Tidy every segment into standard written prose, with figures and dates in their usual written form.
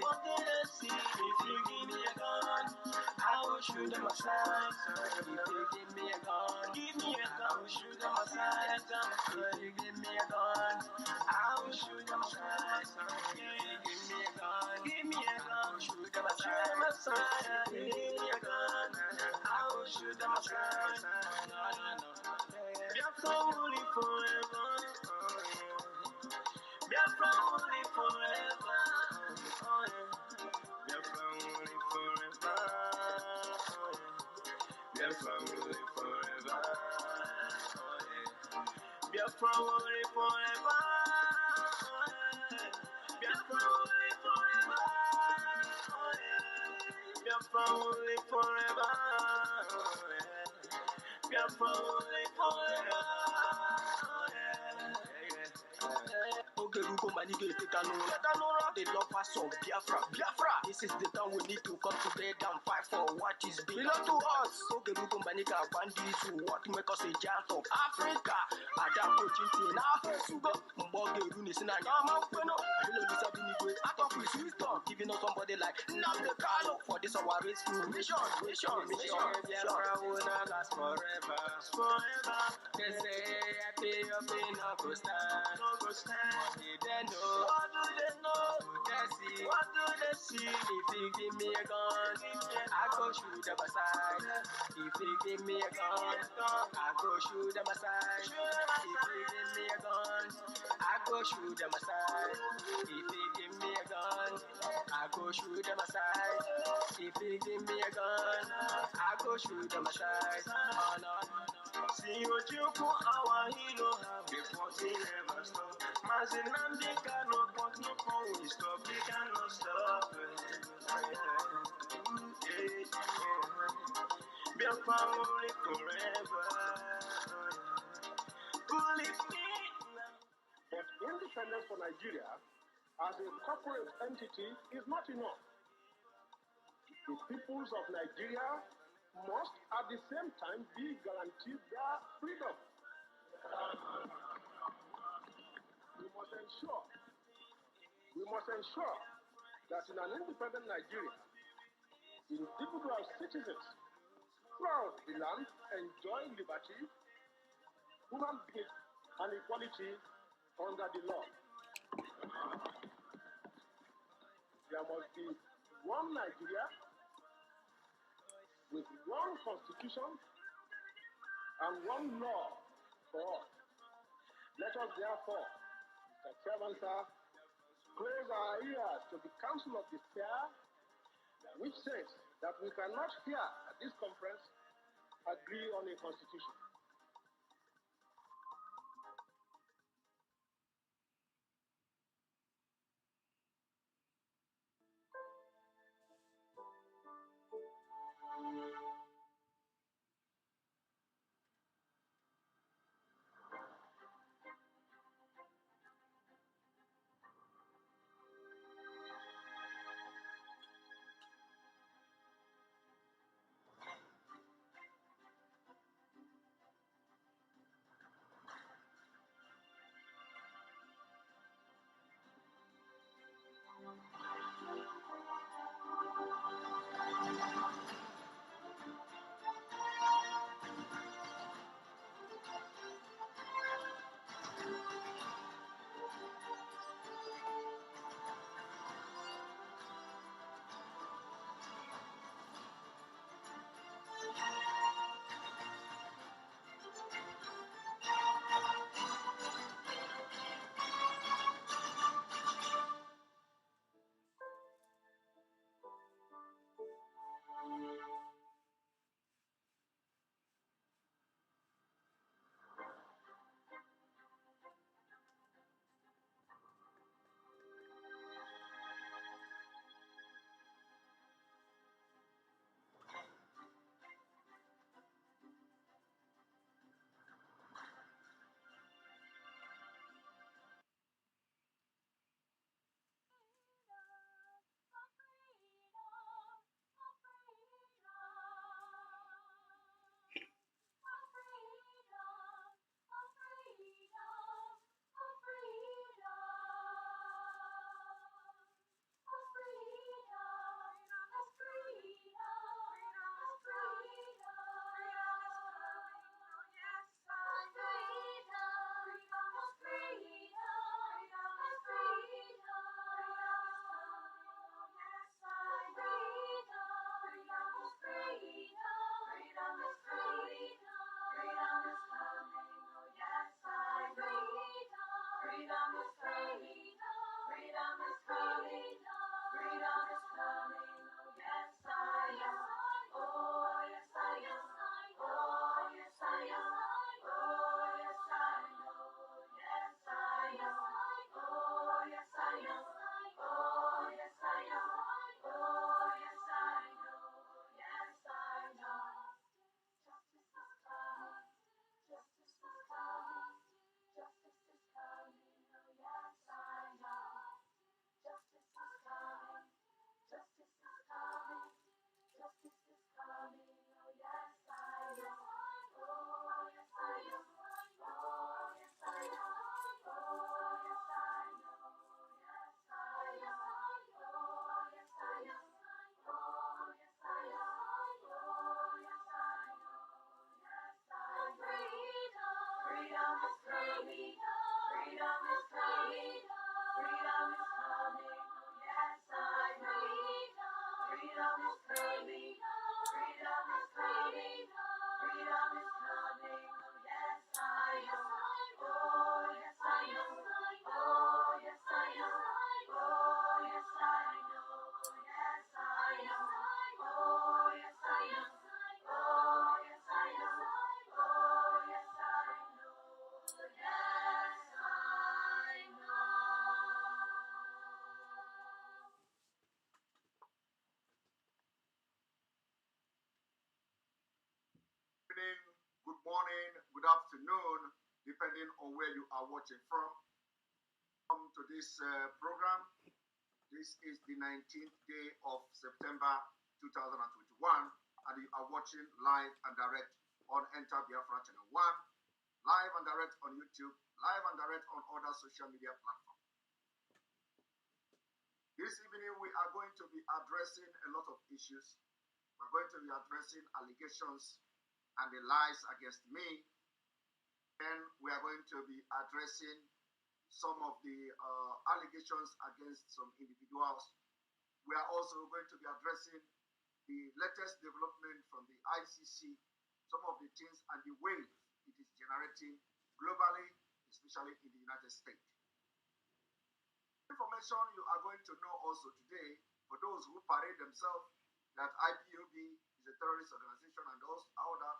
What do they see? If you give me a gun, I will shoot them aside. If you give me a gun, I will shoot them aside. If you give me a gun, I will shoot them aside. Give me a gun, shoot them aside. Give me a gun, I will shoot them aside. Biafra will live forever. Biafra will live forever. Biafra will live forever. Biafra will live forever. Biafra will live forever. Biafra will live forever. Biafra will live forever. Biafra will live forever. Okay, we go manage to take another. The lovers of Biafra. This is the time we need to come together and fight for what is belong to us. Okay, we go manage to bandits who what make us a giant of Africa. Adam Pochinti na Fesugo. Mboge Runi Sina Yama Feno. Hello, Lisa Binigwe. I talk with wisdom. Giving us somebody like Namde Kalo for this our race mission. Biafra will not last forever. They say IPOB no go stand. They know. What do they know? What do they see? If you give me a gun, I go shoot them aside. If you give me a gun, I go shoot them aside. If you give me a gun, I go shoot them aside. If you give me a gun, I go shoot them aside. If you give me a gun, I go shoot them aside. Oh no. See what you put our hero before they never stop. Mazi cannot put no phone, we stop, they cannot stop. Biafra will live forever. But independence for Nigeria as a corporate entity is not enough. The peoples of Nigeria must at the same time be guaranteed their freedom. We must ensure that in an independent Nigeria, individual citizens throughout the land enjoy liberty, human dignity, and equality under the law. There must be one Nigeria with one constitution and one law for all. Let us therefore, Mr. Chairman, sir, close our ears to the Council of the Fair, which says that we cannot here at this conference agree on a constitution. Good morning, good afternoon, depending on where you are watching from. Welcome to this program. This is the 19th day of September 2021, and you are watching live and direct on Enter Biafra Channel 1, live and direct on YouTube, live and direct on other social media platforms. This evening, we are going to be addressing a lot of issues. We're going to be addressing allegations and the lies against me. Then we are going to be addressing some of the allegations against some individuals. We are also going to be addressing the latest development from the ICC, some of the things and the waves it is generating globally, especially in the United States. Information you are going to know also today, for those who parade themselves that IPOB is a terrorist organization and all that,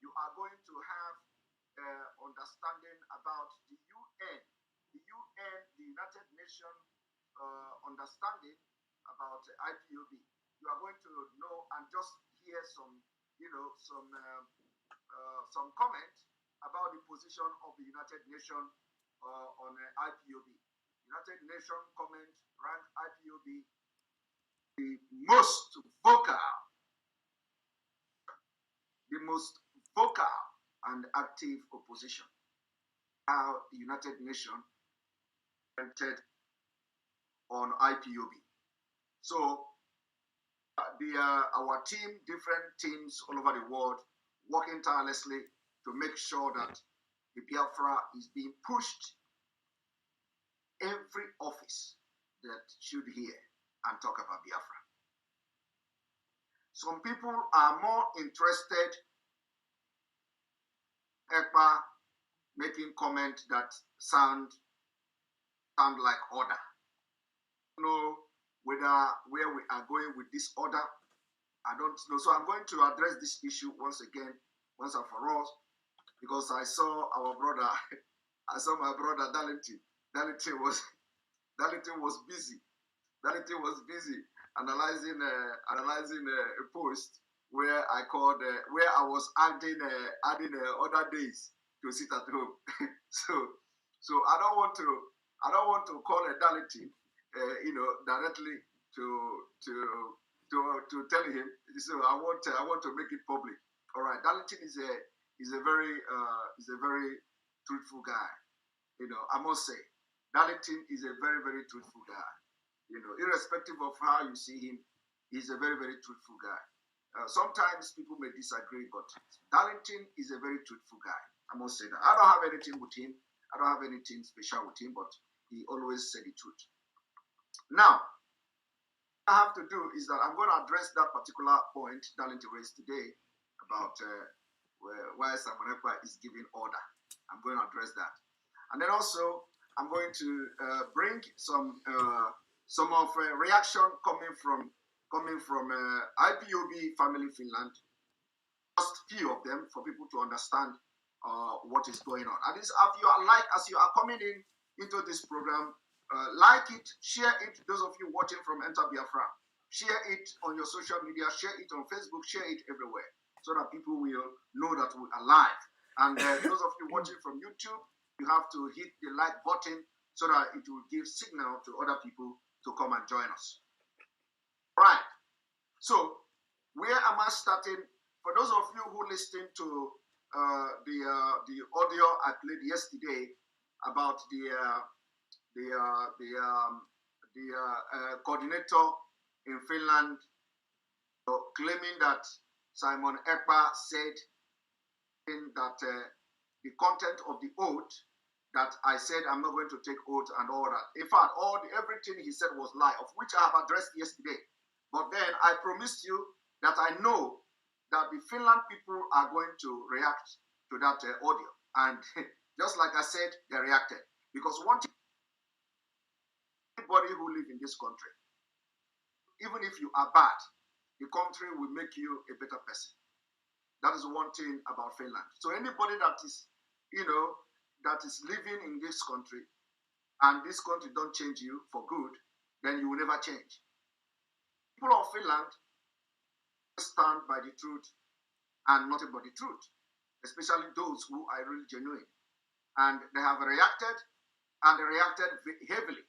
you are going to have understanding about the UN, the United Nations understanding about IPOB. You are going to know and just hear some, some comment about the position of the United Nations on IPOB. United Nations comment ranked IPOB the most vocal and active opposition. How the United Nations entered on IPOB. So our team, different teams all over the world, working tirelessly to make sure that the Biafra is being pushed every office that should hear and talk about Biafra. Some people are more interested Ekpa making comment that sound like order. I don't know where we are going with this order. I don't know. So I'm going to address this issue once again, once and for all, because I saw our brother, I saw my brother Darlington. Darlington was busy. Darlington was busy analyzing a post where I called where I was adding other days to sit at home. so I don't want to call a Darlington directly to tell him. So I want to make it public. All right, Darlington is a very truthful guy. I must say, Darlington is a very, very truthful guy. Irrespective of how you see him, he's a very, very truthful guy. Sometimes people may disagree, but Darlington is a very truthful guy. I must say that. I don't have anything with him. I don't have anything special with him, but he always said the truth. Now, what I have to do is that I'm going to address that particular point Darlington raised today about why Simon Ekpa is giving order. I'm going to address that. And then also, I'm going to bring some of reaction coming from IPOB Family Finland. Just few of them for people to understand what is going on. And this, as you are coming into this program, like it, share it. Those of you watching from Enter Biafra, share it on your social media, share it on Facebook, share it everywhere, so that people will know that we are live. And those of you watching from YouTube, you have to hit the like button so that it will give signal to other people to come and join us. Right. So, where am I starting? For those of you who listened to the audio I played yesterday about the coordinator in Finland claiming that Simon Ekpa said that the content of the oath that I said I'm not going to take oath and all that. In fact, everything he said was lie, of which I have addressed yesterday. But then I promised you that I know that the Finland people are going to react to that audio. And just like I said, they reacted. Because one thing, anybody who lives in this country, even if you are bad, the country will make you a better person. That is one thing about Finland. So anybody that is, that is living in this country, and this country don't change you for good, then you will never change. People of Finland stand by the truth and nothing but the truth, especially those who are really genuine. And they have reacted, and they reacted heavily.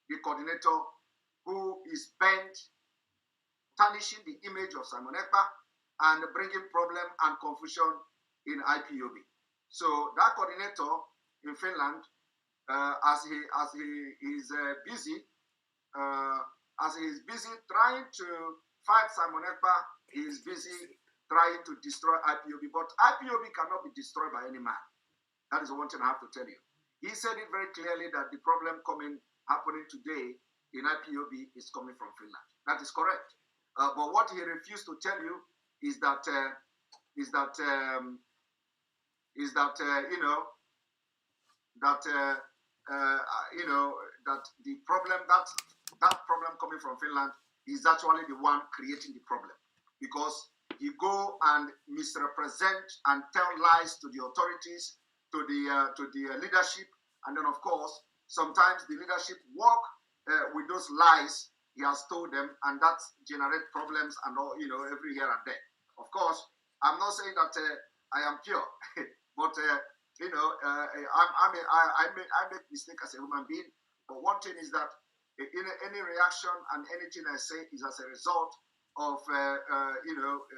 The coordinator who is bent, tarnishing the image of Simon Ekpa and bringing problem and confusion in IPOB. So that coordinator in Finland, as he is busy trying to fight Simon Ekpa, he is busy trying to destroy IPOB. But IPOB cannot be destroyed by any man. That is one thing I have to tell you. He said it very clearly that the problem happening today in IPOB is coming from Finland. That is correct. But what he refused to tell you is that that the problem that problem coming from Finland is actually the one creating the problem, because you go and misrepresent and tell lies to the authorities, to the leadership, and then of course sometimes the leadership work with those lies he has told them, and that generate problems and all, every here and there. Of course, I'm not saying that I am pure, but I make mistake as a human being. But one thing is that any reaction and anything I say is as a result of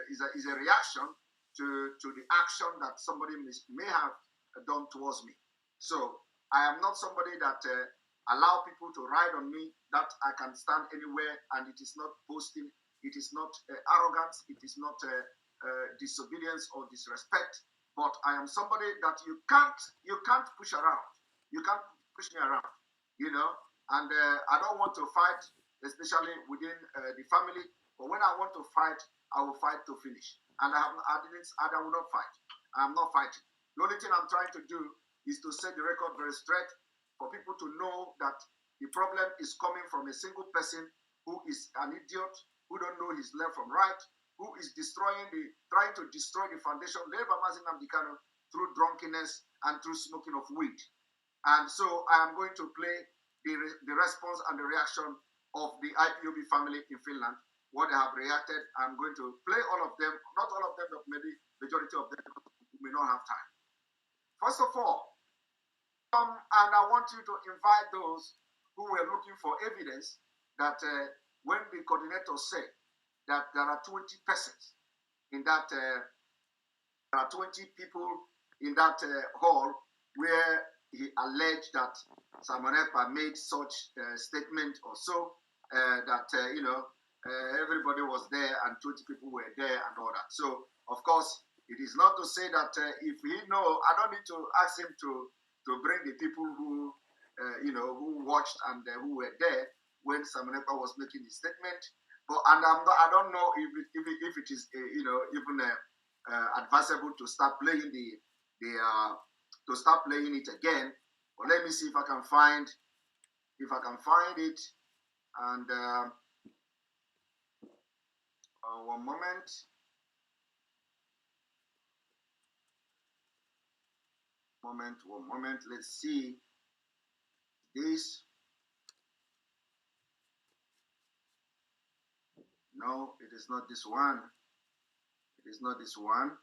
is a reaction to the action that somebody may have done towards me. So I am not somebody that allow people to ride on me, that I can stand anywhere, and it is not boasting, it is not arrogance, it is not disobedience or disrespect, but I am somebody that you can't push around. You can't push me around, and I don't want to fight, especially within the family, but when I want to fight, I will fight to finish. And I will not fight. I'm not fighting. The only thing I'm trying to do is to set the record very straight, for people to know that the problem is coming from a single person who is an idiot, who don't know his left from right, who is trying to destroy the foundation laid by Mazi through drunkenness and through smoking of weed. And so I am going to play the response and the reaction of the IPOB family in Finland, what they have reacted. I'm going to play all of them, not all of them, but maybe majority of them. We may not have time. First of all, and I want you to invite those who were looking for evidence that when the coordinator said that there are 20 persons in that, there are 20 people in that hall where he alleged that Simon Ekpa made such statement or so, that everybody was there and 20 people were there and all that. So of course it is not to say that if he know, I don't need to ask him to bring the people who who watched and who were there when Simon Ekpa was making his statement. But I don't know if it is even advisable to start playing to start playing it again. But let me see if I can find it. And one moment. One moment. Let's see this. No, it is not this one. It is not this one.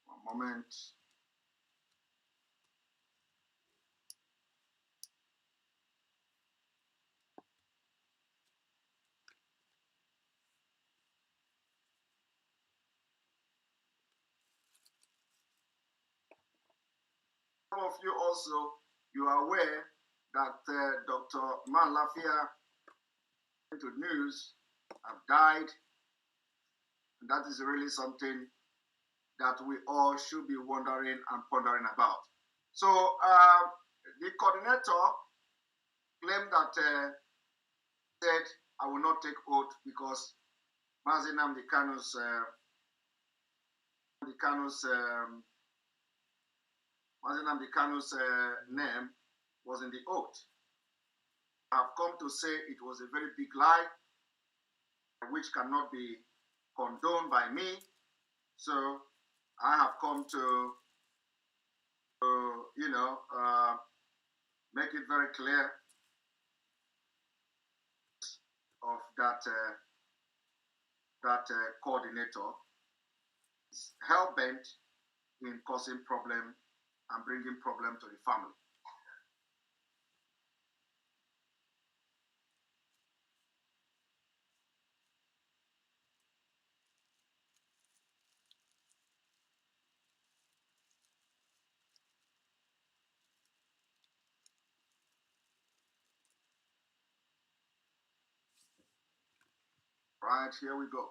One moment. Some of you also, you are aware that Dr. Man Lafia into news have died, and that is really something that we all should be wondering and pondering about. So the coordinator claimed that said, I will not take oath because Mazi Nnamdi Kanu's name was in the oath. I have come to say it was a very big lie, which cannot be condoned by me. So I have come to make it very clear of that coordinator is hell-bent in causing problem and bringing problem to the family. Right, here we go.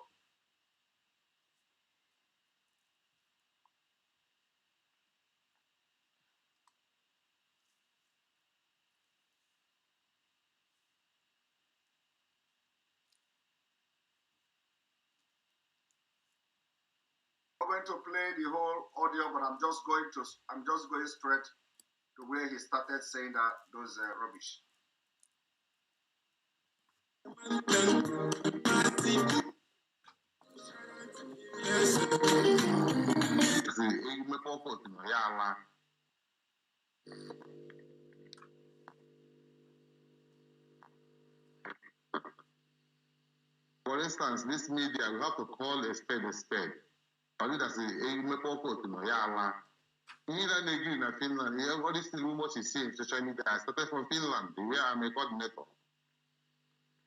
I'm going to play the whole audio, but I'm just going straight to where he started saying that those rubbish. For instance, this media, we have to call a spade a spade. All this Finland, all these rumors you see in social media, I started from Finland, where I'm a coordinator.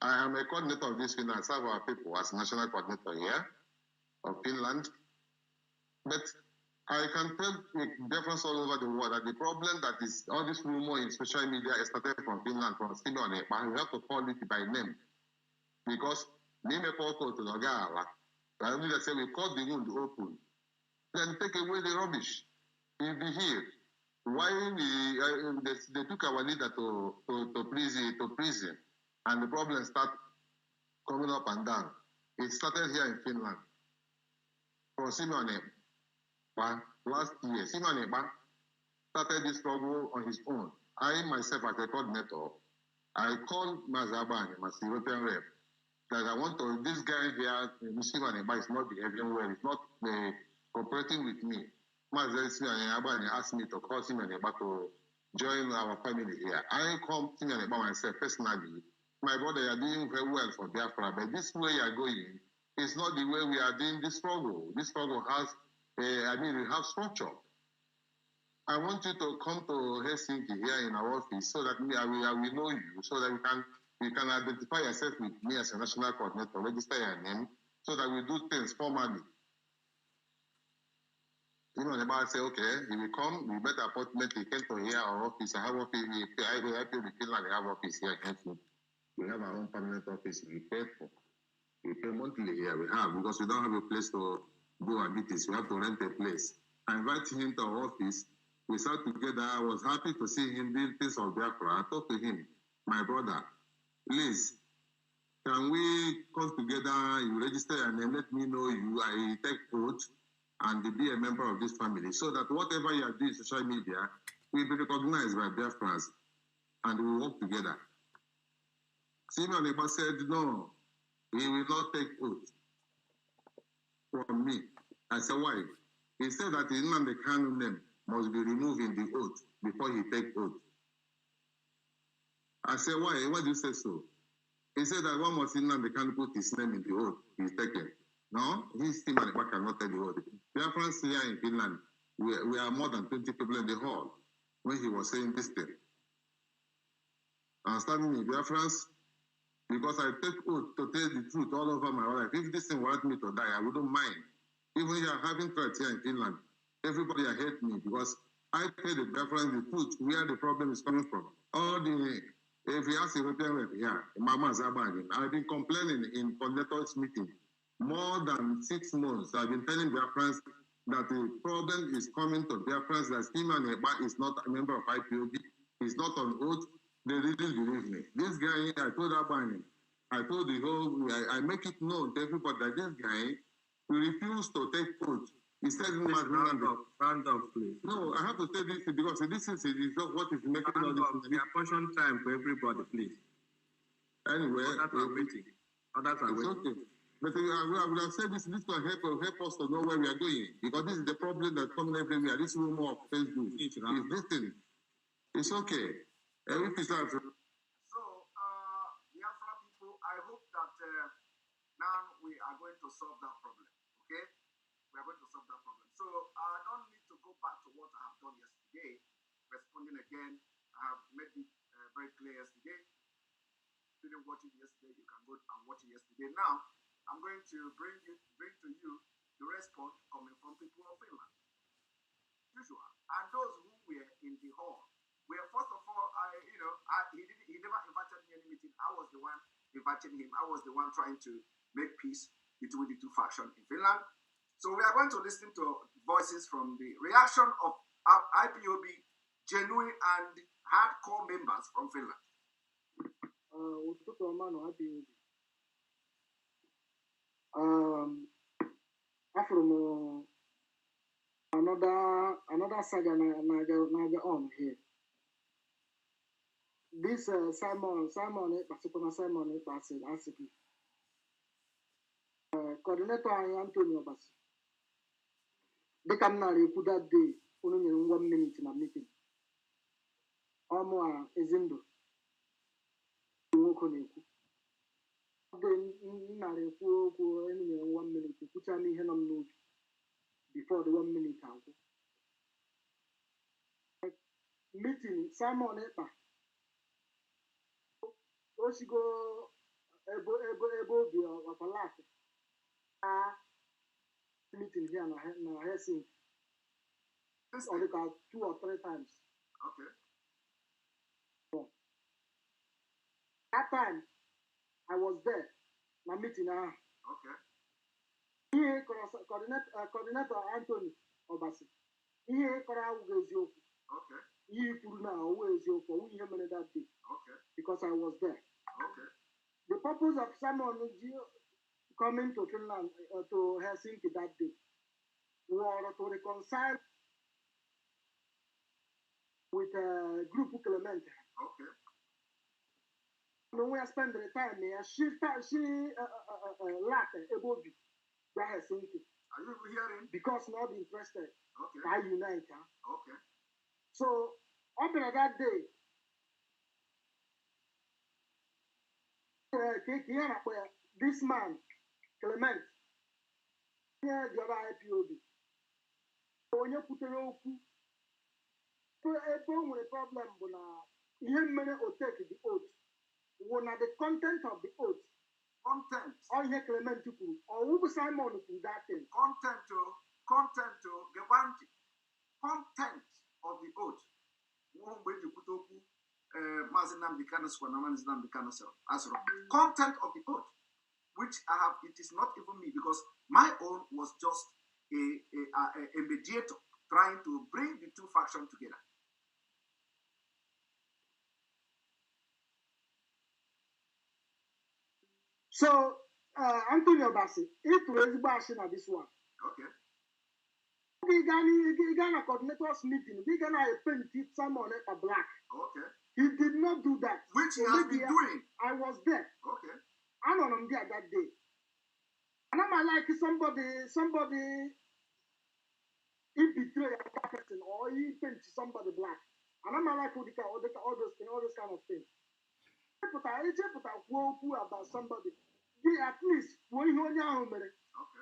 I am a coordinator of this Finland, serve our people as national coordinator here of Finland. But I can tell the difference all over the world that the problem that is all this rumor in social media is started from Finland, from Simeon Ekpa. We have to call it by name. Because name a call to Nogala. I only say we cut the wound open. Then take away the rubbish. We'll be healed. Why they took our leader to prison, and the problem start coming up and down. It started here in Finland. For Simeon Ekpa, last year, Simeon Ekpa started this struggle on his own. I myself, as a coordinator, I called Mazi, my European rep, that I want to, this guy here, Simeon Ekpa, is not behaving well. He's not cooperating with me. Mazi asked me to call Simeon Ekpa to join our family here. I called Simeon Ekpa myself personally. My brother, you are doing very well for Biafra, but this way you are going is not the way we are doing this struggle. This struggle has, we have structure. I want you to come to Helsinki here in our office so that I will know you, so that you can identify yourself with me as a national coordinator, register your name, so that we do things formally. You know, the man say, okay, he will come, we better appointment, he came to here, our office, I have office, I will help you with Finland, I have office here in Helsinki. We have our own permanent office, we pay for. We pay monthly here, we have, because we don't have a place to go and meet this, we have to rent a place. I invited him to our office, we sat together, I was happy to see him doing things of Biafra. I talked to him, my brother, please, can we come together, you register your name, let me know you, I take oath, and be a member of this family, so that whatever you are doing in social media will be recognized by Biafrans, and we will work together. Simeon Ekpa said, no, he will not take oath from me. I said, why? He said that the Nnamdi Kanu name must be removed in the oath before he take oath. I said, why? Why do you say so? He said that one must Nnamdi Kanu put his name in the oath he's taken. No, his team and the back cannot tell the oath. Biafrans here in Finland, we are more than 20 people in the hall when he was saying this thing. I'm standing in Biafrans, because I take oath to tell the truth all over my life. If this thing wants me to die, I wouldn't mind. Even you are having threats here in Finland, everybody hate me because I tell the Biafrans the truth, where the problem is coming from. If you ask the European rep here, Mama Zabani, I've been complaining in coordinators meeting more than 6 months. I've been telling Biafrans that the problem is coming to Biafrans, that him and Ekpa is not a member of IPOB, he's not on oath, they really believe me. This guy, I told Abani, I told the whole, I make it known to everybody that this guy, he refused to take oath. He said, round up, please. No, I have to say this because this is what is making all this. We are portion time for everybody, please. Anyway, others are waiting. Others are waiting. Okay. But I would have said this will help us to know where we are going. Because this is the problem that's coming everywhere. This rumor of Facebook is this thing. It's okay. If it's not. So, Biafra people, I hope that now we are going to solve that problem. Okay? We are going to solve that problem. So, I don't need to go back to what I have done yesterday. Responding again, I have made it very clear yesterday. If you didn't watch it yesterday, you can go and watch it yesterday. Now, I'm going to bring to you the response coming from people of Finland. Usual. And those who were in the hall. Where first of all, he never invited me any meeting. I was the one inviting him. I was the one trying to make peace between the two factions in Finland. So we are going to listen to voices from the reaction of IPOB genuine and hardcore members from Finland. From another saga naga on here. This Simon Ekpa said, coordinator Antonio Bas. They can now put that day only in 1 minute in a meeting. Omo Ezindo. Then in 1 minute, put me henam note before the 1 minute. Meeting Simon Ekpa. Oshigo ebo bi Wapalake. Meeting here na Helsinki. This or 2 or 3 times. Okay. That time I was there. My meeting now. Okay. Here coordinator Anthony Obasi. Here kora ugeziokwu. Okay. He put now eziokwu. We hear that day. Okay. Because I was there. Okay. The purpose of Simon coming to Finland to Helsinki that day was to reconcile with Group Clemente. Okay. When we spend the time here, she lacked Ebobi to Helsinki. Are you hearing? Because not interested. Okay. I unite. Okay. So up in that day, this man, Clement, here the other IPOB. When you put a rope, a problem, you may take the oath. When the content of the oath, Content. or here Clement to prove, or who Simon to that thing. Content of the oath. When you put up Mazi content of the oath, which I have, it is not even me because my own was just a mediator trying to bring the two factions together. So, Antonio Bassi, it was bashing at this one. Okay. We got a coordinators meeting. We got a painted someone a black. Okay. He did not do that. Which he has been doing. I was there. Okay. I'm on there that day. And I'm like somebody he betrayed a person or he painted somebody black. And I'm like all those kind of things. About somebody. At least when you know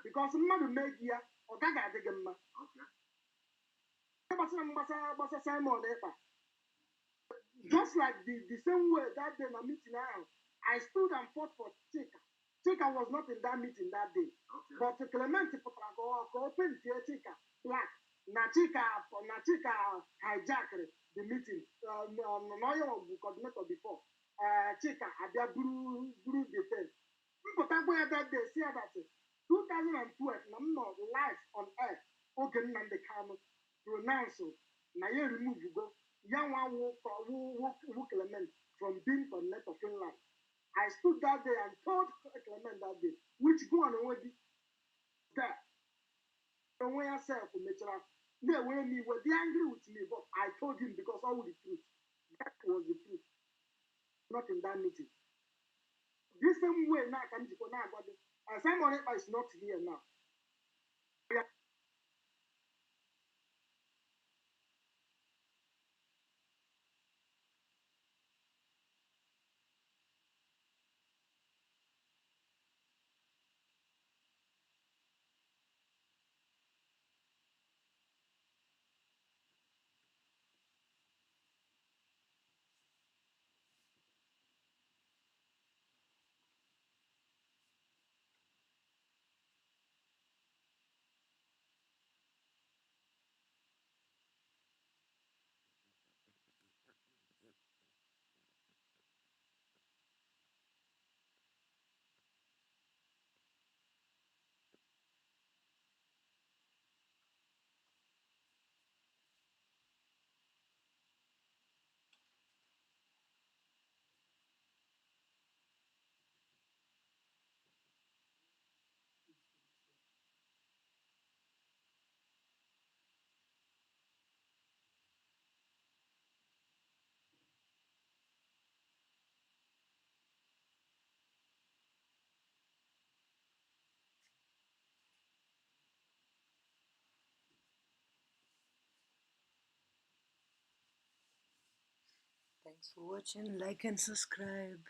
because mother make ya or that guy dig him. Okay. Simon Ekpa. Just like the same way that day in a meeting now, I stood and fought for Chika. Chika was not in that meeting that day. Okay. But Clemente open Chika black. Chika hijacked the meeting. No coordinator before. Chika Abia Guru the 10. But that day, see that 2012, I'm not live on air. oge Nnamdi Kanu pronounce na ya remove go ya nwa wu Clement from being coordinator of Finland. I stood that day and told Clement that day, which go on already there. And when I said to Mitchell, they were me, were they angry with me, but I told him because all the truth. That was the truth. Not in that meeting. This same way now can be now, but Simon Ekpa is not here now. Thanks for watching. Like and subscribe.